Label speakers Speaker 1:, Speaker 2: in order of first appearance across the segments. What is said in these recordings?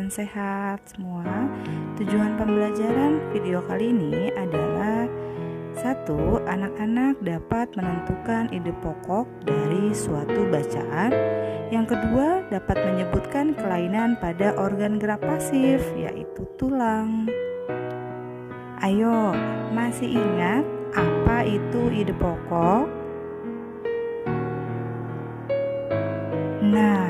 Speaker 1: dan sehat semua. Tujuan pembelajaran video kali ini adalah: 1. Anak-anak dapat menentukan ide pokok dari suatu bacaan. Yang kedua, dapat menyebutkan kelainan pada organ gerak pasif, yaitu tulang. Ayo, masih ingat apa itu ide pokok? Nah,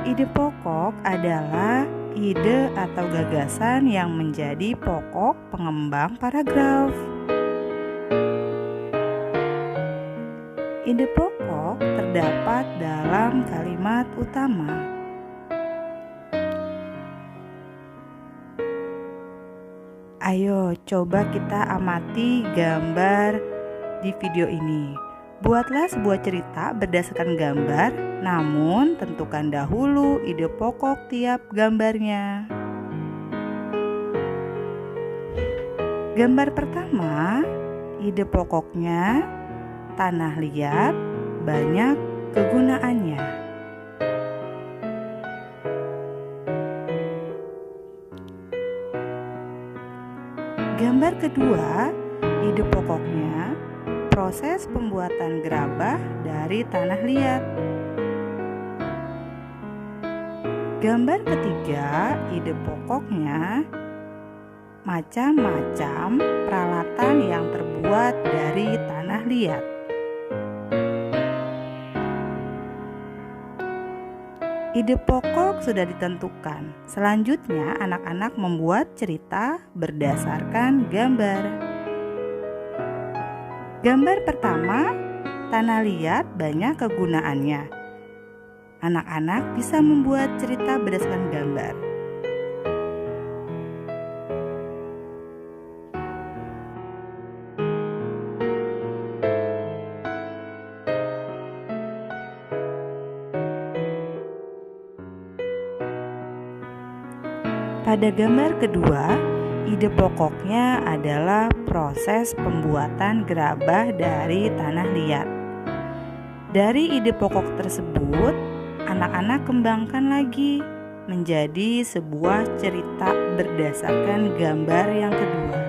Speaker 1: ide pokok adalah ide atau gagasan yang menjadi pokok pengembang paragraf. Ide pokok terdapat dalam kalimat utama. Ayo, coba kita amati gambar di video ini. Buatlah sebuah cerita berdasarkan gambar, namun tentukan dahulu ide pokok tiap gambarnya. Gambar pertama, ide pokoknya tanah liat, banyak kegunaannya. Gambar kedua, ide pokoknya proses pembuatan gerabah dari tanah liat. Gambar ketiga, ide pokoknya macam-macam peralatan yang terbuat dari tanah liat. Ide pokok sudah ditentukan. Selanjutnya, anak-anak membuat cerita berdasarkan gambar. Gambar pertama, tanah liat banyak kegunaannya. Anak-anak bisa membuat cerita berdasarkan gambar. Pada gambar kedua, ide pokoknya adalah proses pembuatan gerabah dari tanah liat. Dari ide pokok tersebut, anak-anak kembangkan lagi menjadi sebuah cerita berdasarkan gambar yang kedua.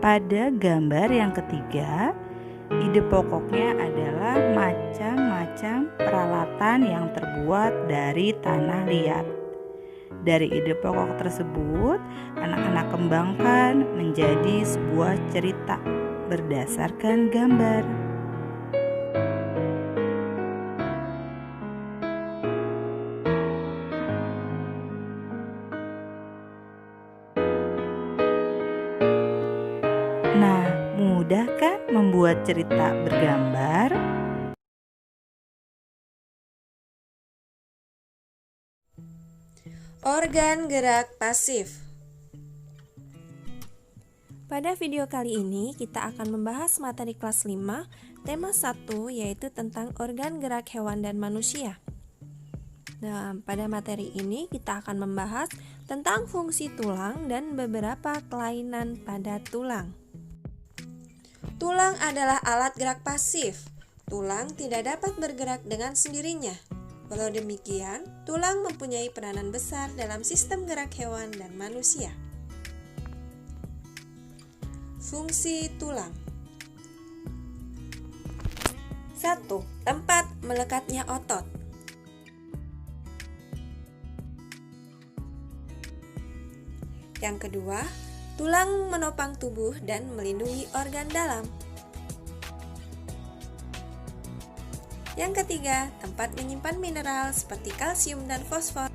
Speaker 1: Pada gambar yang ketiga, ide pokoknya adalah macam-macam peralatan yang terbuat dari tanah liat. Dari ide pokok tersebut, anak-anak kembangkan menjadi sebuah cerita berdasarkan gambar. Nah, mudah kan membuat cerita bergambar?
Speaker 2: Organ gerak pasif.
Speaker 3: Pada video kali ini kita akan membahas materi kelas 5, tema 1 yaitu tentang organ gerak hewan dan manusia. Nah, pada materi ini kita akan membahas tentang fungsi tulang dan beberapa kelainan pada tulang.
Speaker 2: Tulang adalah alat gerak pasif. Tulang tidak dapat bergerak dengan sendirinya. Walau demikian, tulang mempunyai peranan besar dalam sistem gerak hewan dan manusia. Fungsi tulang. 1. Tempat melekatnya otot. Yang kedua, tulang menopang tubuh dan melindungi organ dalam. Yang ketiga, tempat menyimpan mineral seperti kalsium dan fosfor.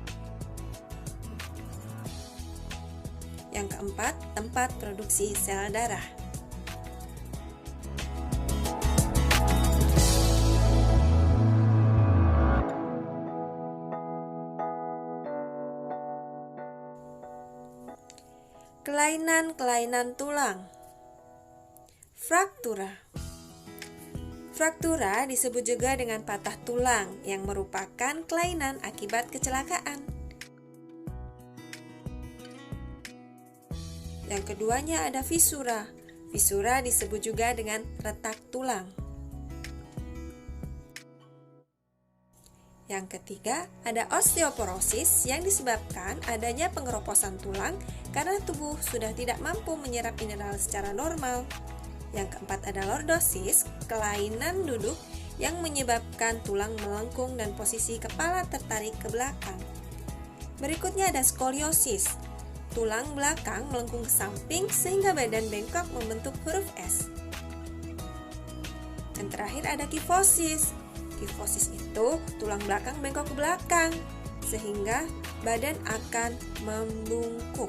Speaker 2: Yang keempat, tempat produksi sel darah. Kelainan-kelainan tulang. Fraktura. Fraktura disebut juga dengan patah tulang yang merupakan kelainan akibat kecelakaan. Yang keduanya ada fisura. Fisura disebut juga dengan retak tulang. Yang ketiga ada osteoporosis yang disebabkan adanya pengeroposan tulang karena tubuh sudah tidak mampu menyerap mineral secara normal. Yang keempat ada lordosis, kelainan duduk yang menyebabkan tulang melengkung dan posisi kepala tertarik ke belakang. Berikutnya ada skoliosis, tulang belakang melengkung ke samping sehingga badan bengkok membentuk huruf S. Dan terakhir ada kifosis. Kifosis itu tulang belakang bengkok ke belakang sehingga badan akan membungkuk.